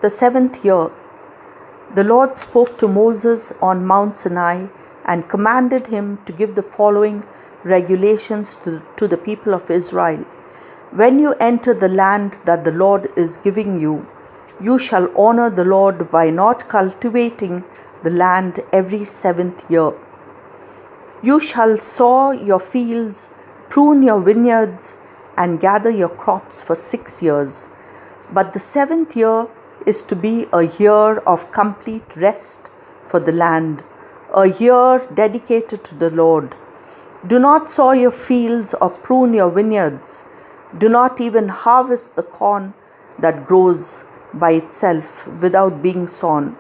The 7th year, the Lord spoke to Moses on Mount Sinai and commanded him to give the following regulations to the people of Israel. When you enter the land that the Lord is giving you, you shall honor the Lord by not cultivating the land every 7th year. You shall sow your fields, prune your vineyards, and gather your crops for 6 years. But the 7th year is to be a year of complete rest for the land, a year dedicated to the Lord. Do not sow your fields or prune your vineyards. Do not even harvest the corn that grows by itself without being sown.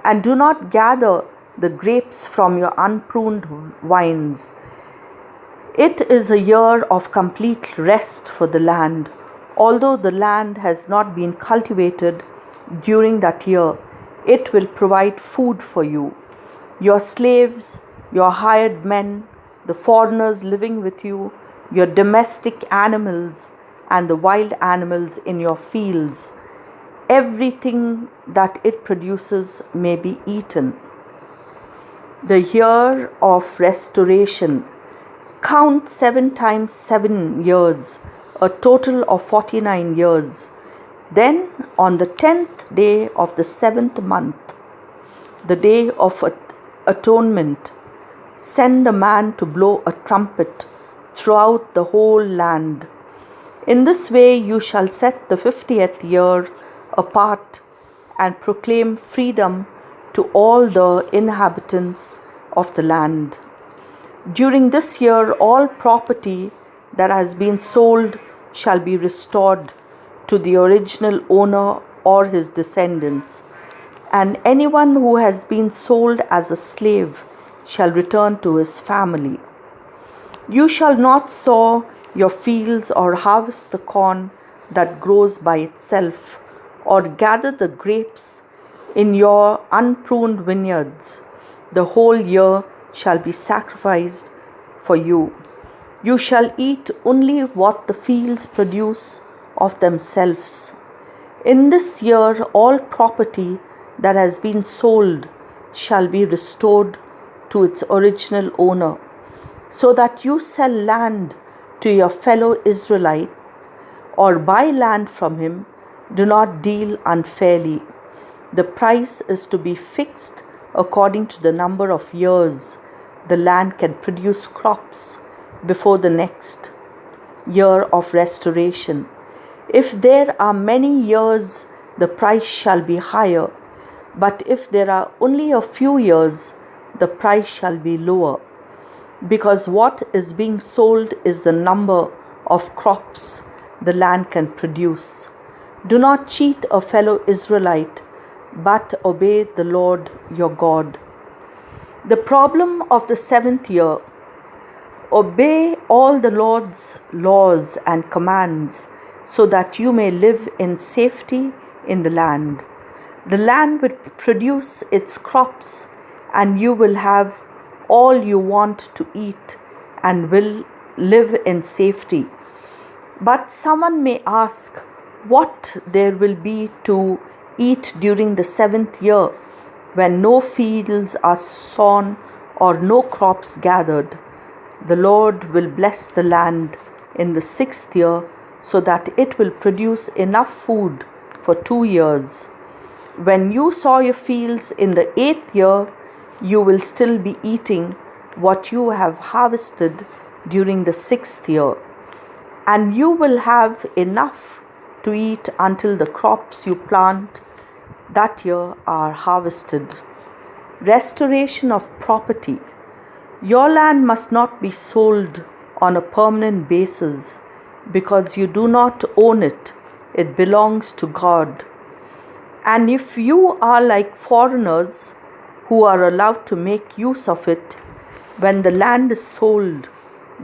And do not gather the grapes from your unpruned vines. It is a year of complete rest for the land. Although the land has not been cultivated during that year, it will provide food for you, your slaves, your hired men, the foreigners living with you, your domestic animals, and the wild animals in your fields. Everything that it produces may be eaten. The year of restoration. Count 7 times 7 years, a total of 49 years. Then on the 10th day of the 7th month, the day of atonement, send a man to blow a trumpet throughout the whole land. In this way you shall set the 50th year apart and proclaim freedom to all the inhabitants of the land. During this year, all property that has been sold shall be restored to the original owner or his descendants, and anyone who has been sold as a slave shall return to his family. You shall not sow your fields or harvest the corn that grows by itself, or gather the grapes in your unpruned vineyards. The whole year shall be sacrificed for you. You shall eat only what the fields produce of themselves. In this year, all property that has been sold shall be restored to its original owner, so that you sell land to your fellow Israelite or buy land from him. Do not deal unfairly. The price is to be fixed according to the number of years the land can produce crops before the next year of restoration. If there are many years, the price shall be higher, but if there are only a few years, the price shall be lower, because what is being sold is the number of crops the land can produce. Do not cheat a fellow Israelite, but obey the Lord your God. The problem of the 7th year. Obey all the Lord's laws and commands, so that you may live in safety in the land. The land will produce its crops, and you will have all you want to eat and will live in safety. But someone may ask what there will be to eat during the 7th year, when no fields are sown or no crops gathered. The Lord will bless the land in the 6th year, so that it will produce enough food for 2 years. When you sow your fields in the 8th year, you will still be eating what you have harvested during the 6th year, and you will have enough to eat until the crops you plant that year are harvested. Restoration of property. Your land must not be sold on a permanent basis, because you do not own it. It belongs to God. And if you are like foreigners who are allowed to make use of it, when the land is sold,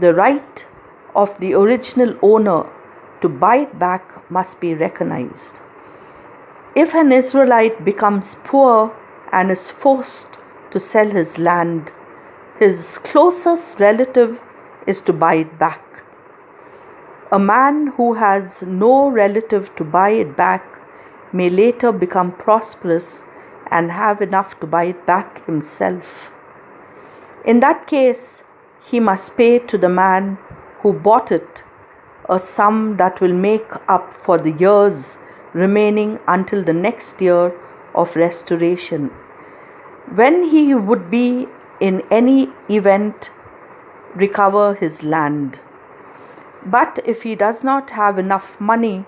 the right of the original owner to buy it back must be recognized. If an Israelite becomes poor and is forced to sell his land, his closest relative is to buy it back. A man who has no relative to buy it back may later become prosperous and have enough to buy it back himself. In that case, he must pay to the man who bought it a sum that will make up for the years remaining until the next year of restoration, when he would be in any event recover his land. But if he does not have enough money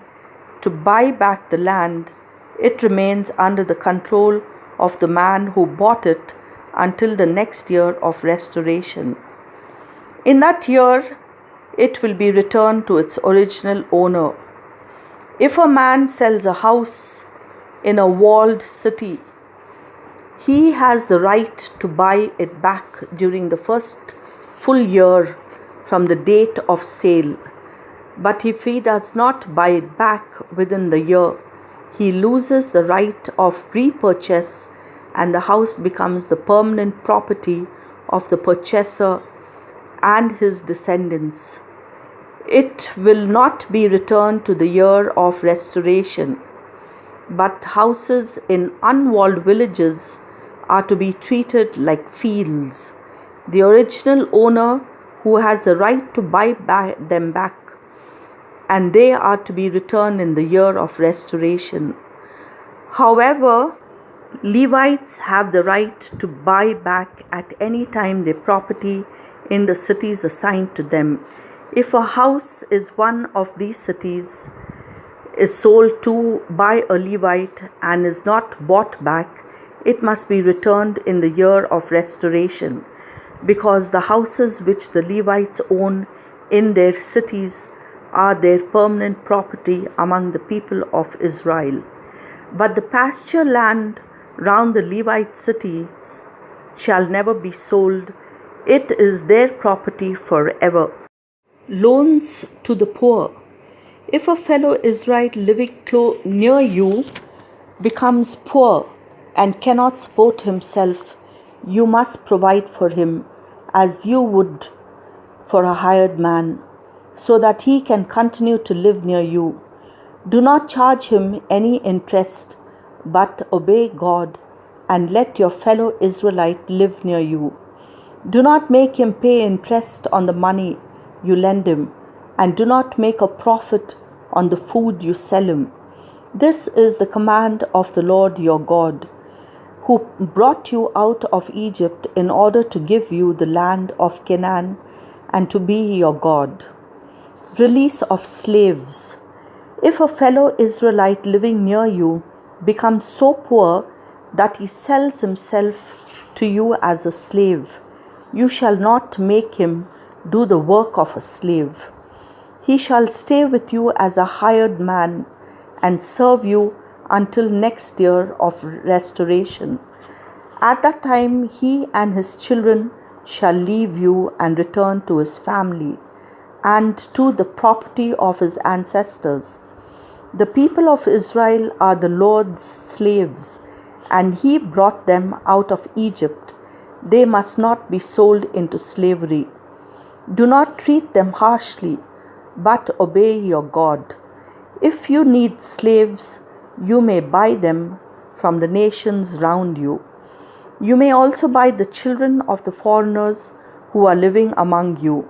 to buy back the land, it remains under the control of the man who bought it until the next year of restoration. In that year, it will be returned to its original owner. If a man sells a house in a walled city, he has the right to buy it back during the first full year from the date of sale. But if he does not buy it back within the year, he loses the right of repurchase and the house becomes the permanent property of the purchaser and his descendants. It will not be returned to the year of restoration, but houses in unwalled villages are to be treated like fields. The original owner who has the right to buy them back, and they are to be returned in the year of restoration. However, Levites have the right to buy back at any time their property in the cities assigned to them. If a house is one of these cities is sold to by a Levite and is not bought back, it must be returned in the year of restoration, because the houses which the Levites own in their cities are their permanent property among the people of Israel. But the pasture land round the Levite cities shall never be sold. It is their property forever. Loans to the poor. If a fellow Israelite living near you becomes poor and cannot support himself, you must provide for him as you would for a hired man, so that he can continue to live near you. Do not charge him any interest, but obey God and let your fellow Israelite live near you. Do not make him pay interest on the money you lend him, and do not make a profit on the food you sell him. This is the command of the Lord your God, who brought you out of Egypt in order to give you the land of Canaan and to be your God. Release of slaves. If a fellow Israelite living near you becomes so poor that he sells himself to you as a slave, you shall not make him do the work of a slave. He shall stay with you as a hired man and serve you until next year of restoration. At that time he and his children shall leave you and return to his family and to the property of his ancestors. The people of Israel are the Lord's slaves, and he brought them out of Egypt. They must not be sold into slavery. Do not treat them harshly, but obey your God. If you need slaves, you may buy them from the nations round you. You may also buy the children of the foreigners who are living among you.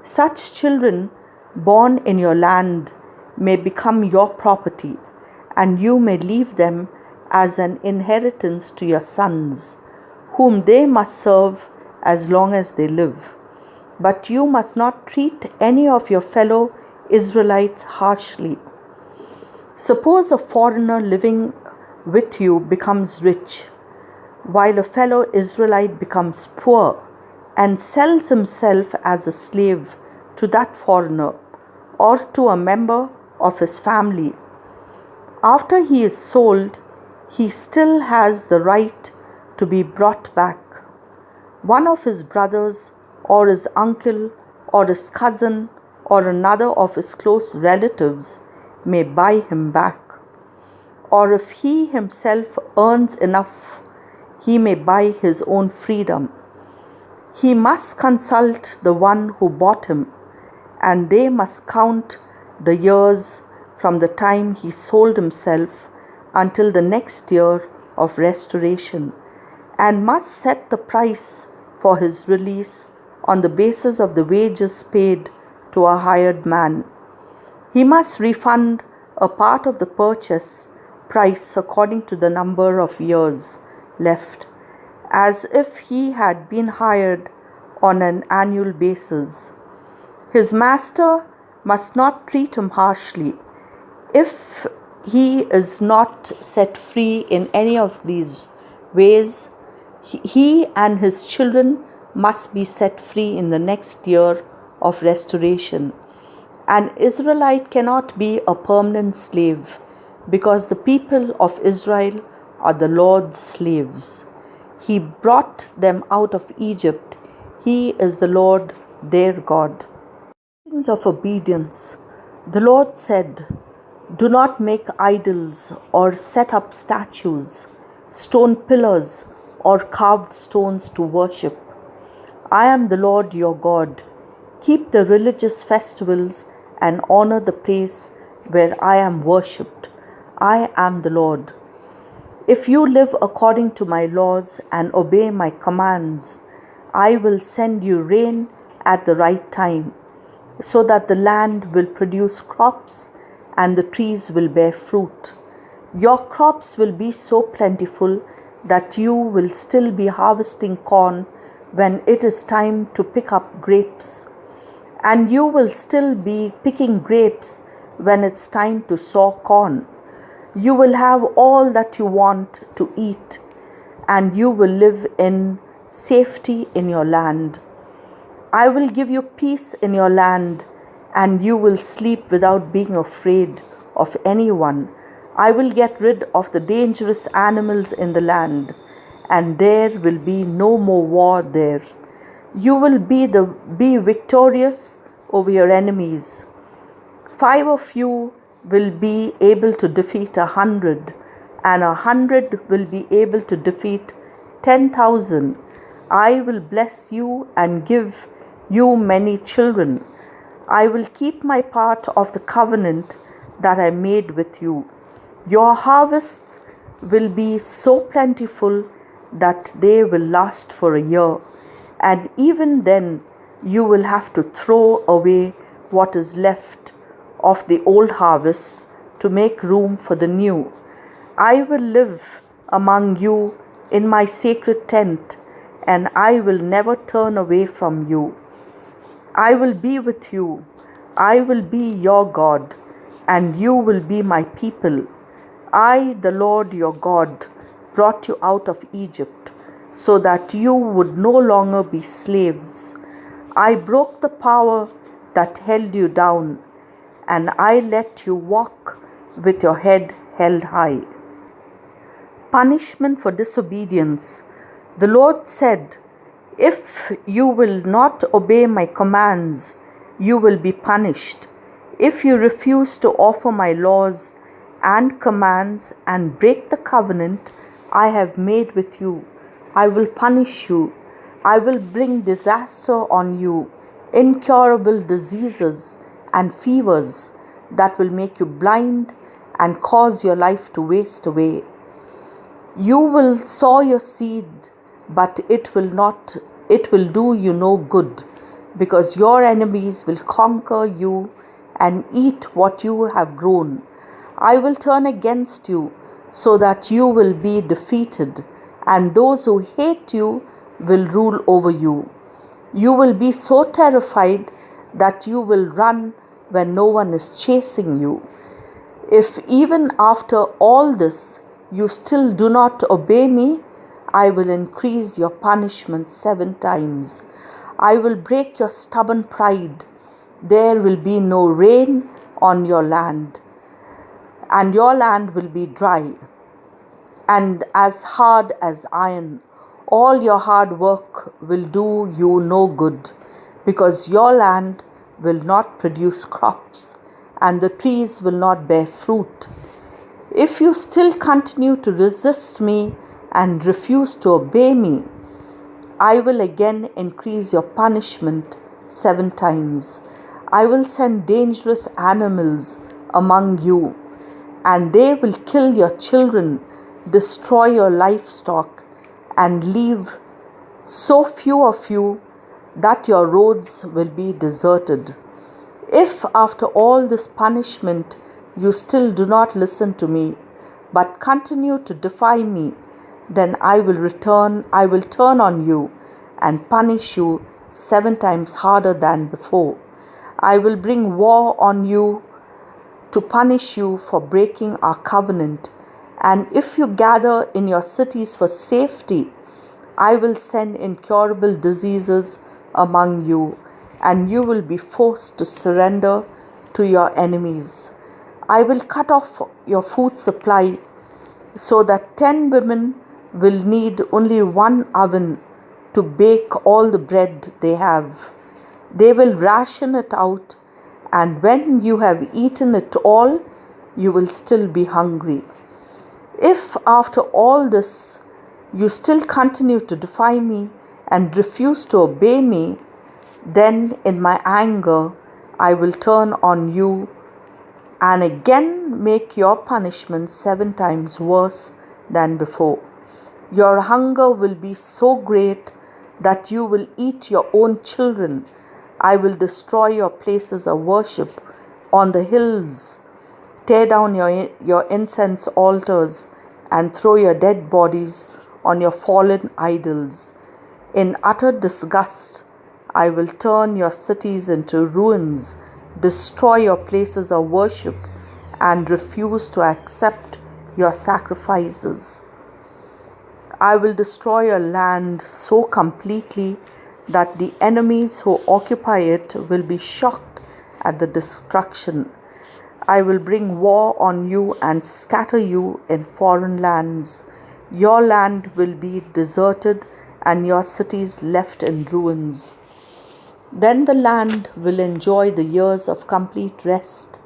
Such children born in your land may become your property, and you may leave them as an inheritance to your sons, whom they must serve as long as they live. But you must not treat any of your fellow Israelites harshly. Suppose a foreigner living with you becomes rich, while a fellow Israelite becomes poor and sells himself as a slave to that foreigner or to a member of his family. After he is sold, he still has the right to be brought back. One of his brothers or his uncle or his cousin or another of his close relatives may buy him back. Or if he himself earns enough, he may buy his own freedom. He must consult the one who bought him, and they must count the years from the time he sold himself until the next year of restoration, and must set the price for his release on the basis of the wages paid to a hired man. He must refund a part of the purchase price according to the number of years left, as if he had been hired on an annual basis. His master must not treat him harshly. If he is not set free in any of these ways, he and his children must be set free in the next year of restoration. An Israelite cannot be a permanent slave, because the people of Israel are the Lord's slaves. He brought them out of Egypt. He is the Lord their God. Things of obedience. The Lord said, "Do not make idols or set up statues, stone pillars, or carved stones to worship. I am the Lord your God. Keep the religious festivals and honor the place where I am worshipped. I am the Lord. If you live according to my laws and obey my commands, I will send you rain at the right time, so that the land will produce crops and the trees will bear fruit. Your crops will be so plentiful that you will still be harvesting corn when it is time to pick up grapes, and you will still be picking grapes when it's time to sow corn. You will have all that you want to eat, and you will live in safety in your land. I will give you peace in your land, and you will sleep without being afraid of anyone. I will get rid of the dangerous animals in the land, and there will be no more war there. You will be victorious over your enemies. 5 of you will be able to defeat 100, and 100 will be able to defeat 10,000. I will bless you and give you many children. I will keep my part of the covenant that I made with you. Your harvests will be so plentiful that they will last for a year, and even then you will have to throw away what is left of the old harvest to make room for the new. I will live among you in my sacred tent, and I will never turn away from you. I will be with you. I will be your God, and you will be my people. I, the Lord your God, brought you out of Egypt, so that you would no longer be slaves. I broke the power that held you down, and I let you walk with your head held high. Punishment for disobedience. The Lord said, "If you will not obey my commands, you will be punished. If you refuse to offer my laws and commands and break the covenant I have made with you, I will punish you. I will bring disaster on you, incurable diseases and fevers that will make you blind and cause your life to waste away. You will sow your seed, but it will do you no good, because your enemies will conquer you and eat what you have grown. I will turn against you so that you will be defeated, and those who hate you will rule over you. You will be so terrified that you will run when no one is chasing you. If even after all this you still do not obey me, I will increase your punishment 7 times. I will break your stubborn pride. There will be no rain on your land, and your land will be dry and as hard as iron. All your hard work will do you no good, because your land will not produce crops, and the trees will not bear fruit. If you still continue to resist me and refuse to obey me, I will again increase your punishment 7 times. I will send dangerous animals among you, and they will kill your children, destroy your livestock, and leave so few of you that your roads will be deserted. If after all this punishment you still do not listen to me, but continue to defy me, then I will turn on you and punish you 7 times harder than before. I will bring war on you to punish you for breaking our covenant. And if you gather in your cities for safety, I will send incurable diseases among you, and you will be forced to surrender to your enemies. I will cut off your food supply so that 10 women will need only one oven to bake all the bread they have. They will ration it out, and when you have eaten it all, you will still be hungry. If after all this you still continue to defy me and refuse to obey me, then in my anger I will turn on you and again make your punishment 7 times worse than before. Your hunger will be so great that you will eat your own children. I will destroy your places of worship on the hills, tear down your incense altars, and throw your dead bodies on your fallen idols. In utter disgust, I will turn your cities into ruins, destroy your places of worship, and refuse to accept your sacrifices. I will destroy your land so completely that the enemies who occupy it will be shocked at the destruction. I will bring war on you and scatter you in foreign lands. Your land will be deserted and your cities left in ruins. Then the land will enjoy the years of complete rest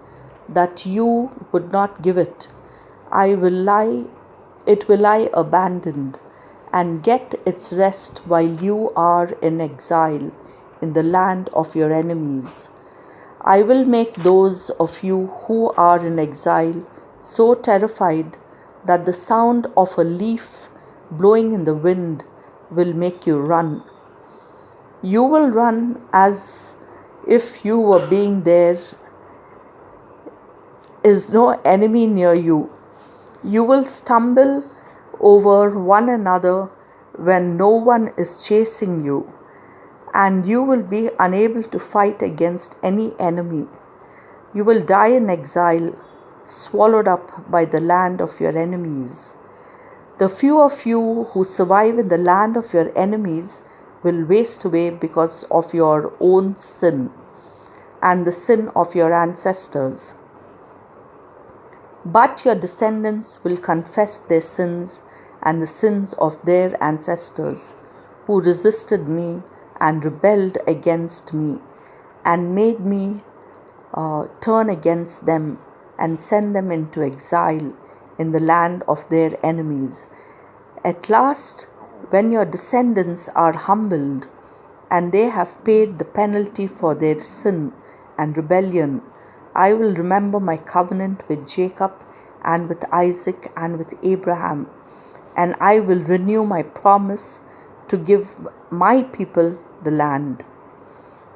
that you would not give it. It will lie abandoned and get its rest while you are in exile in the land of your enemies. I will make those of you who are in exile so terrified that the sound of a leaf blowing in the wind will make you run. You will run as if you were being there is no enemy near you. You will stumble over one another when no one is chasing you, and you will be unable to fight against any enemy. You will die in exile, swallowed up by the land of your enemies. The few of you who survive in the land of your enemies will waste away because of your own sin and the sin of your ancestors. But your descendants will confess their sins and the sins of their ancestors who resisted me and rebelled against me and made me turn against them and send them into exile in the land of their enemies. At last, when your descendants are humbled and they have paid the penalty for their sin and rebellion, I will remember my covenant with Jacob and with Isaac and with Abraham, and I will renew my promise to give my people the land.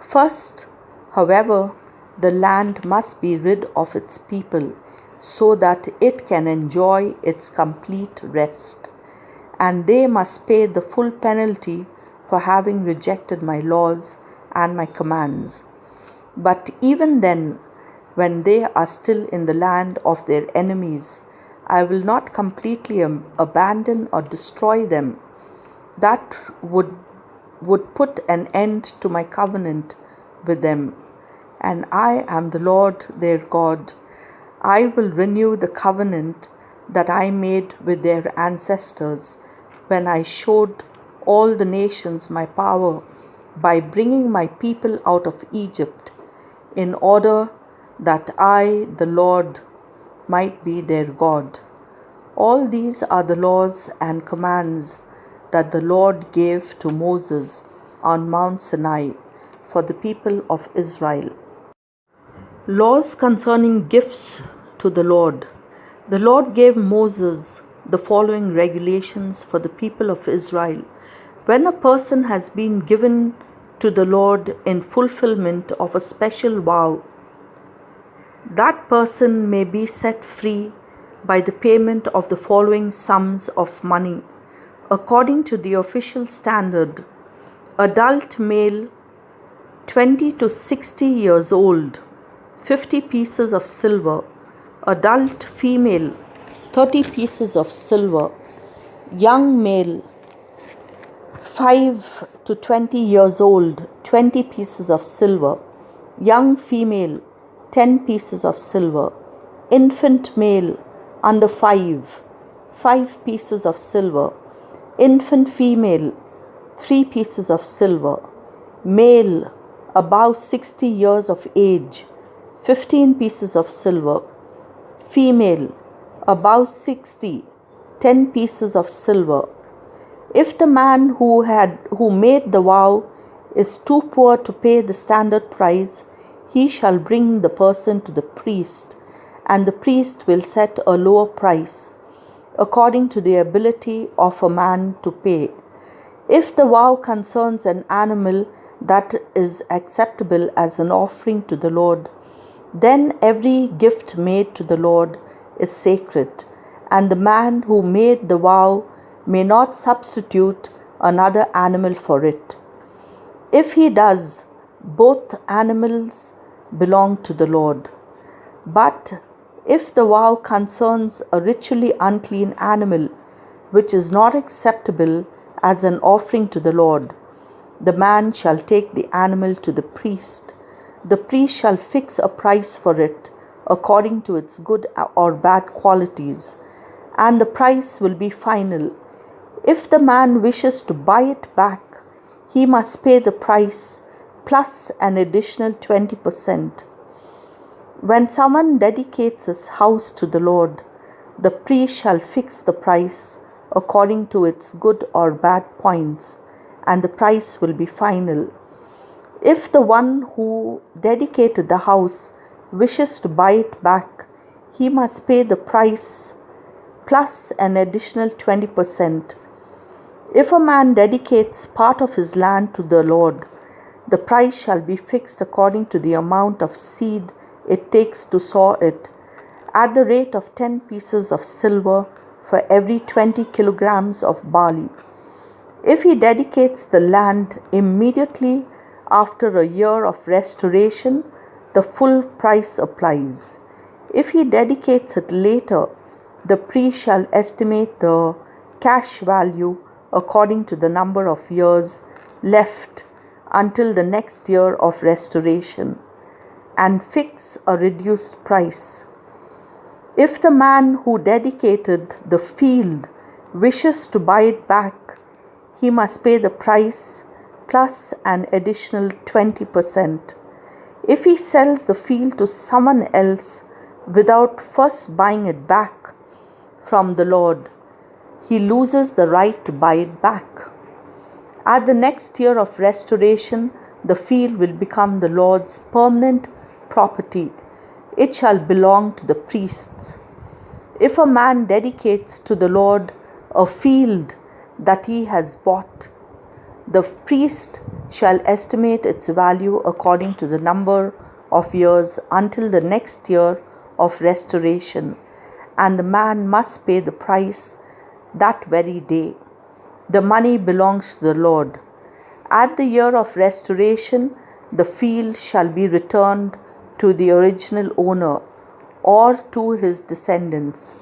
First, however, the land must be rid of its people so that it can enjoy its complete rest, and they must pay the full penalty for having rejected my laws and my commands. But even then, when they are still in the land of their enemies, I will not completely abandon or destroy them. That would put an end to my covenant with them. And I am the Lord their God. I will renew the covenant that I made with their ancestors when I showed all the nations my power by bringing my people out of Egypt, in order that I, the Lord, might be their God. All these are the laws and commands that the Lord gave to Moses on Mount Sinai for the people of Israel. Laws concerning gifts to the Lord. The Lord gave Moses the following regulations for the people of Israel. When a person has been given to the Lord in fulfillment of a special vow, that person may be set free by the payment of the following sums of money. According to the official standard, adult male 20 to 60 years old, 50 pieces of silver. Adult female, 30 pieces of silver. Young male, 5 to 20 years old, 20 pieces of silver. Young female, 10 pieces of silver. Infant male, under 5, 5 pieces of silver. Infant female, 3 pieces of silver. Male, above 60 years of age, 15 pieces of silver. Female, above 60, 10 pieces of silver. If the man who made the vow is too poor to pay the standard price, he shall bring the person to the priest, and the priest will set a lower price, according to the ability of a man to pay. If the vow concerns an animal that is acceptable as an offering to the Lord, then every gift made to the Lord is sacred, and the man who made the vow may not substitute another animal for it. If he does, both animals belong to the Lord. But if the vow concerns a ritually unclean animal, which is not acceptable as an offering to the Lord, the man shall take the animal to the priest. The priest shall fix a price for it according to its good or bad qualities, and the price will be final. If the man wishes to buy it back, he must pay the price plus an additional 20%. When someone dedicates his house to the Lord, the priest shall fix the price according to its good or bad points, and the price will be final. If the one who dedicated the house wishes to buy it back, he must pay the price plus an additional 20%. If a man dedicates part of his land to the Lord, the price shall be fixed according to the amount of seed it takes to sow it, at the rate of 10 pieces of silver for every 20 kilograms of barley. If he dedicates the land immediately after a year of restoration, the full price applies. If he dedicates it later, the priest shall estimate the cash value according to the number of years left until the next year of restoration, and fix a reduced price. If the man who dedicated the field wishes to buy it back, he must pay the price plus an additional 20%. If he sells the field to someone else without first buying it back from the Lord, he loses the right to buy it back. At the next year of restoration, the field will become the Lord's permanent property. It shall belong to the priests. If a man dedicates to the Lord a field that he has bought, the priest shall estimate its value according to the number of years until the next year of restoration, and the man must pay the price that very day. The money belongs to the Lord. At the year of restoration, the field shall be returned to the original owner or to his descendants.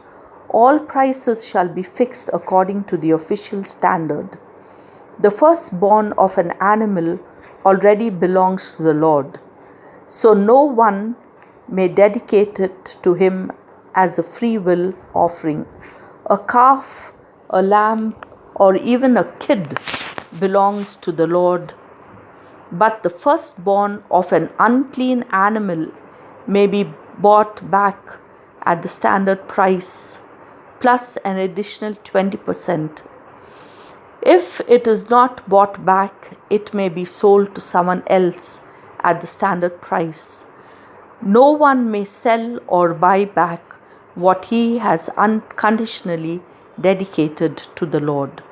All prices shall be fixed according to the official standard. The firstborn of an animal already belongs to the Lord, so no one may dedicate it to him as a free will offering. A calf, a lamb, or even a kid belongs to the Lord, but the firstborn of an unclean animal may be bought back at the standard price plus an additional 20%. If it is not bought back, it may be sold to someone else at the standard price. No one may sell or buy back what he has unconditionally dedicated to the Lord.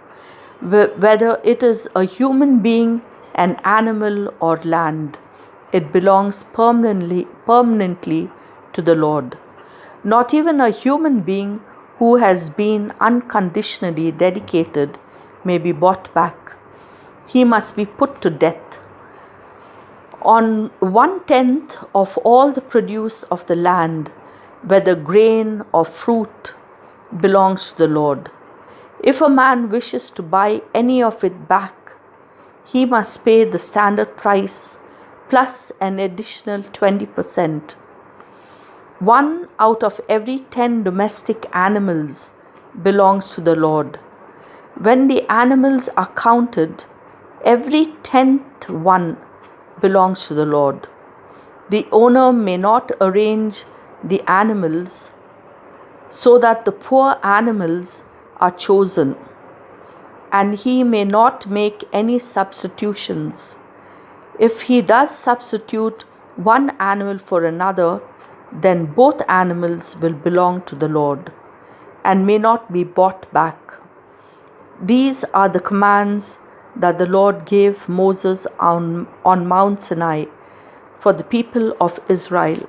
Whether it is a human being, an animal, or land, it belongs permanently to the Lord. Not even a human being who has been unconditionally dedicated may be bought back. He must be put to death. On 1/10 of all the produce of the land, whether grain or fruit, belongs to the Lord. If a man wishes to buy any of it back, he must pay the standard price plus an additional 20%. 1 out of every 10 domestic animals belongs to the Lord. When the animals are counted, every 10th one belongs to the Lord. The owner may not arrange the animals so that the poor animals are chosen, and he may not make any substitutions. If he does substitute one animal for another, then both animals will belong to the Lord and may not be bought back. These are the commands that the Lord gave Moses on Mount Sinai for the people of Israel.